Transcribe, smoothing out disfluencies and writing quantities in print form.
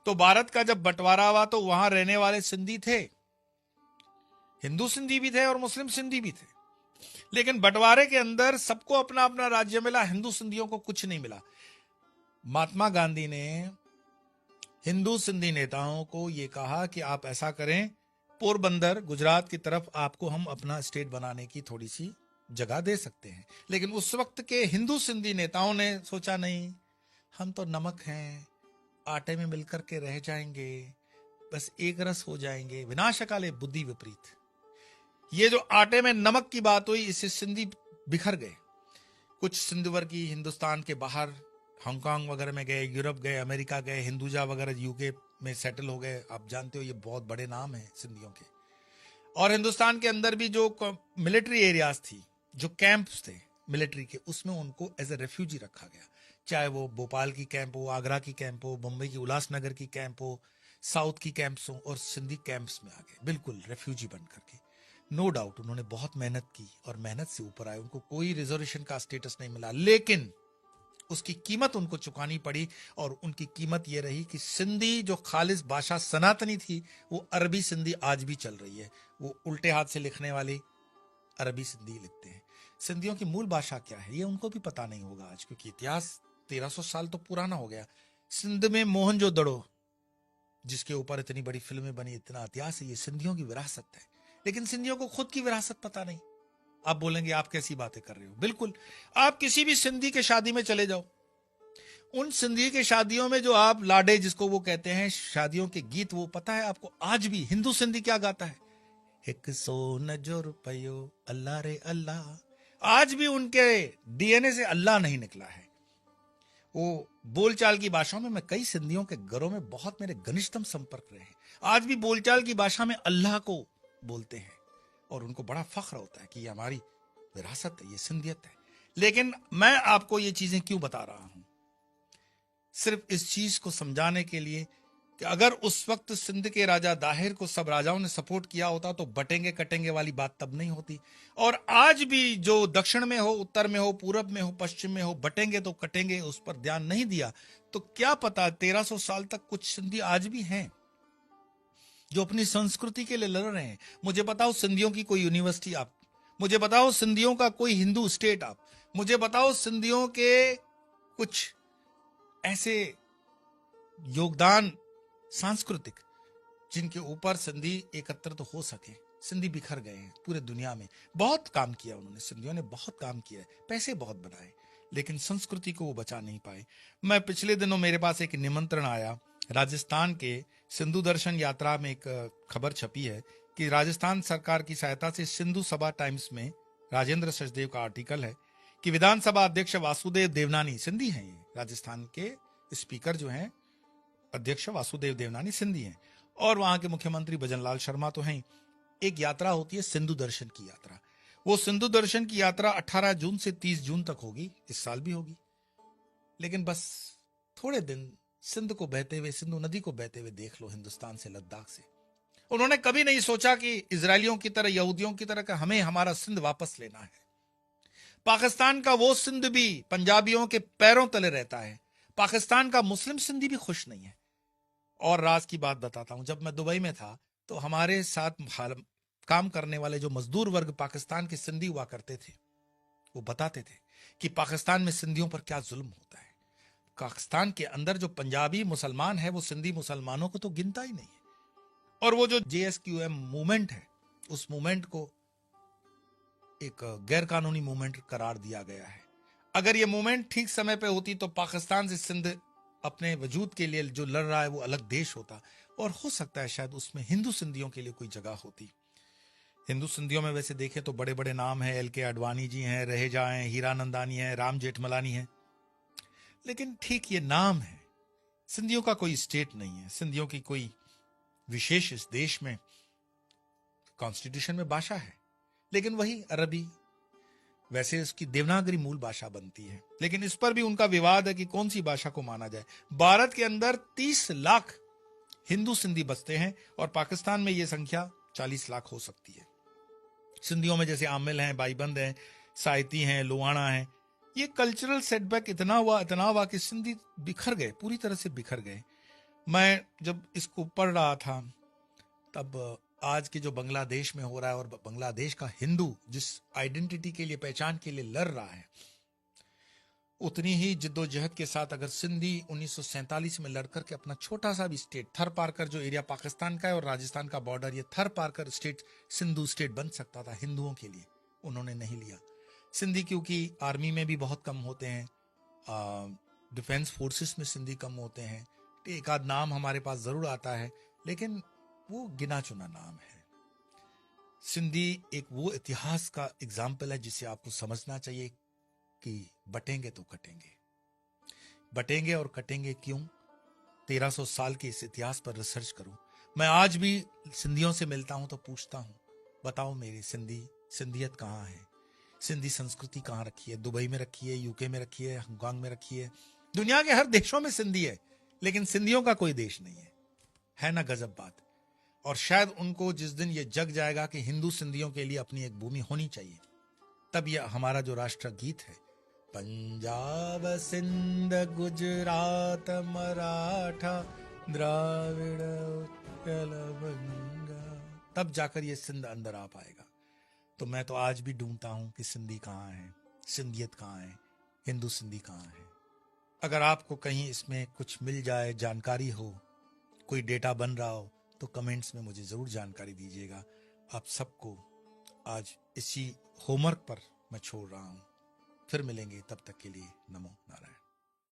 तो भारत का जब बंटवारा हुआ तो वहां रहने वाले सिंधी थे, हिंदू सिंधी भी थे और मुस्लिम सिंधी भी थे, लेकिन बंटवारे के अंदर सबको अपना अपना राज्य मिला, हिंदू सिंधियों को कुछ नहीं मिला। महात्मा गांधी ने हिंदू सिंधी नेताओं को यह कहा कि आप ऐसा करें, पोरबंदर गुजरात की तरफ आपको हम अपना स्टेट बनाने की थोड़ी सी जगह दे सकते हैं। लेकिन उस वक्त के हिंदू सिंधी नेताओं ने सोचा नहीं, हम तो नमक हैं, आटे में मिलकर के रह जाएंगे, बस एक रस हो जाएंगे, विनाशकाले बुद्धि विपरीत। ये जो आटे में नमक की बात हुई, इससे सिंधी बिखर गए। कुछ सिंधुवर की हिंदुस्तान के बाहर हांगकांग वगैरह में गए, यूरोप गए, अमेरिका गए, हिंदुजा वगैरह यूके में सेटल हो गए। आप जानते हो ये बहुत बड़े नाम हैं सिंधियों के। और हिंदुस्तान के अंदर भी जो मिलिट्री एरियाज थी, जो कैंप्स थे मिलिट्री के, उसमें उनको एज ए रेफ्यूजी रखा गया। चाहे वो भोपाल की कैंप हो, आगरा की कैंप हो, मुंबई की उल्लासनगर की कैंप हो, साउथ की कैंप्स हो, और सिंधी कैंप्स में आ गए बिल्कुल रेफ्यूजी बन करके। नो डाउट उन्होंने बहुत मेहनत की और मेहनत से ऊपर आए, उनको कोई रिजर्वेशन का स्टेटस नहीं मिला, लेकिन उसकी कीमत उनको चुकानी पड़ी। और उनकी कीमत यह रही कि सिंधी जो खालिस भाषा सनातनी थी, वो अरबी सिंधी आज भी चल रही है। वो उल्टे हाथ से लिखने वाले अरबी सिंधी लिखते हैं। सिंधियों की मूल भाषा क्या है ये उनको भी पता नहीं होगा आज, क्योंकि इतिहास 1300 साल तो पुराना हो गया। सिंध में मोहनजोदड़ो, जिसके ऊपर इतनी बड़ी फिल्में बनी, इतना इतिहास है, ये सिंधियों की विरासत है। लेकिन सिंधियों को खुद की विरासत पता नहीं। आप बोलेंगे आप कैसी बातें कर रहे हो, बिल्कुल। आप किसी भी सिंधी के शादी में चले जाओ, उन सिंधी के शादियों में जो आप लाडे जिसको वो कहते हैं, शादियों के गीत, वो पता है आपको आज भी हिंदू सिंधी क्या गाता है? एक सोन जो रुपयो अल्लाह रे अल्लाह। आज भी उनके डीएनए से अल्लाह नहीं निकला है। वो बोलचाल की भाषाओं में, मैं कई सिंधियों के घरों में बहुत मेरे घनिष्ठतम संपर्क रहे हैं, आज भी बोलचाल की भाषा में अल्लाह को बोलते हैं और उनको बड़ा फख्र होता है कि ये हमारी विरासत है, ये सिंधियत है। लेकिन मैं आपको ये चीजें क्यों बता रहा हूं? सिर्फ इस चीज को समझाने के लिए कि अगर उस वक्त सिंध के राजा दाहिर को सब राजाओं ने सपोर्ट किया होता तो बटेंगे कटेंगे वाली बात तब नहीं होती। और आज भी जो दक्षिण में हो, उत्तर में हो, पूरब में हो, पश्चिम में हो, बटेंगे तो कटेंगे, उस पर ध्यान नहीं दिया तो क्या पता 1300 साल तक कुछ सिंधी आज भी हैं जो अपनी संस्कृति के लिए लड़ रहे हैं। मुझे बताओ सिंधियों की कोई यूनिवर्सिटी आप, मुझे बताओ सिंधियों का कोई हिंदू स्टेट आप, मुझे बताओ सिंधियों के कुछ ऐसे योगदान सांस्कृतिक जिनके ऊपर सिंधी एकत्र तो हो सके। सिंधी बिखर गए हैं पूरे दुनिया में। बहुत काम किया उन्होंने, सिंधियों ने बहुत काम किया है, पैसे बहुत बनाए, लेकिन संस्कृति को वो बचा नहीं पाए। मैं पिछले दिनों मेरे पास एक निमंत्रण आया, राजस्थान के सिंधु दर्शन यात्रा में एक खबर छपी है कि राजस्थान सरकार की सहायता से सिंधु सभा टाइम्स में राजेंद्र सचदेव का आर्टिकल है कि विधानसभा अध्यक्ष वासुदेव देवनानी सिंधी हैं, ये राजस्थान के स्पीकर जो हैं अध्यक्ष वासुदेव देवनानी सिंधी हैं, और वहां के मुख्यमंत्री भजनलाल शर्मा तो हैं। एक यात्रा होती है सिंधु दर्शन की यात्रा। वो सिंधु दर्शन की यात्रा 18 जून से 30 जून तक होगी, इस साल भी होगी। लेकिन बस थोड़े दिन सिंध को बहते हुए, सिंधु नदी को बहते हुए देख लो, हिंदुस्तान से लद्दाख से। उन्होंने कभी नहीं सोचा कि इजरायलियों की तरह, यहूदियों की तरह हमें हमारा सिंध वापस लेना है। पाकिस्तान का वो सिंध भी पंजाबियों के पैरों तले रहता है। पाकिस्तान का मुस्लिम सिंधी भी खुश नहीं है। और राज की बात बताता हूं, जब मैं दुबई में था तो हमारे साथ काम करने वाले जो मजदूर वर्ग पाकिस्तान के सिंधी हुआ करते थे, वो बताते थे कि पाकिस्तान में सिंधियों पर क्या जुल्म होता है। पाकिस्तान के अंदर जो पंजाबी मुसलमान है वो सिंधी मुसलमानों को तो गिनता ही नहीं है। और वो जो JSQM मूवमेंट है, उस मूवमेंट को एक गैर कानूनी मूवमेंट करार दिया गया है। अगर ये मूवमेंट ठीक समय पे होती तो पाकिस्तान से सिंध अपने वजूद के लिए जो लड़ रहा है वो अलग देश होता, और हो सकता है शायद उसमें हिंदू सिंधियों के लिए कोई जगह होती। हिंदू सिंधियों में वैसे देखें तो बड़े बड़े नाम हैं, LK आडवाणी जी हैं, रहेजा हैं, हीरानंदानी हैं, राम जेठमलानी हैं, लेकिन ठीक ये नाम है। सिंधियों का कोई स्टेट नहीं है, सिंधियों की कोई विशेष इस देश में कॉन्स्टिट्यूशन में भाषा है, लेकिन वही अरबी, वैसे उसकी देवनागरी मूल भाषा बनती है। लेकिन इस पर भी उनका विवाद है कि कौन सी भाषा को माना जाए। भारत के अंदर 30 लाख हिंदू सिंधी बसते हैं और पाकिस्तान में यह संख्या 40 लाख हो सकती है। सिंधियों में जैसे आमिल हैं, भाईबंद हैं, साइती हैं, लोहाना हैं। ये कल्चरल सेटबैक इतना हुआ कि सिंधी बिखर गए, पूरी तरह से बिखर गए। मैं जब इसको पढ़ रहा था तब आज के जो बांग्लादेश में हो रहा है और बांग्लादेश का हिंदू जिस आइडेंटिटी के लिए, पहचान के लिए लड़ रहा है, उतनी ही जिद्दोजहद के साथ अगर सिंधी 1947 में लड़कर के अपना छोटा सा भी स्टेट, थर पार कर, जो एरिया पाकिस्तान का है और राजस्थान का बॉर्डर, ये थर पार कर स्टेट, सिंधु स्टेट बन सकता था हिंदुओं के लिए, उन्होंने नहीं लिया। सिंधी क्योंकि आर्मी में भी बहुत कम होते हैं, डिफेंस फोर्सेस में सिंधी कम होते हैं, एक आध नाम हमारे पास जरूर आता है, लेकिन वो गिना चुना नाम है। सिंधी एक वो इतिहास का एग्जाम्पल है जिसे आपको समझना चाहिए कि बटेंगे तो कटेंगे, बटेंगे और कटेंगे क्यों? 1300 साल के इस इतिहास पर रिसर्च करूं। मैं आज भी सिंधियों से मिलता हूं तो पूछता हूं, बताओ मेरी सिंधियत कहाँ है? सिंधी संस्कृति कहाँ रखी है? दुबई में रखी है, यूके में रखी है, हांगकांग में रखी है, दुनिया के हर देशों में सिंधी है, लेकिन सिंधियों का कोई देश नहीं है ना? गजब बात। और शायद उनको जिस दिन ये जग जाएगा कि हिंदू सिंधियों के लिए अपनी एक भूमि होनी चाहिए, तब यह हमारा जो राष्ट्र गीत है, पंजाब सिंध गुजरात मराठा द्राविड़ उत्कल बंगा, तब जाकर ये सिंध अंदर आ पाएगा। तो मैं तो आज भी ढूंढता हूं कि सिंधी कहाँ है, सिंधियत कहाँ है, हिंदू सिंधी कहाँ है। अगर आपको कहीं इसमें कुछ मिल जाए, जानकारी हो, कोई डेटा बन रहा हो, तो कमेंट्स में मुझे जरूर जानकारी दीजिएगा। आप सबको आज इसी होमवर्क पर मैं छोड़ रहा हूं। फिर मिलेंगे, तब तक के लिए नमो नारायण।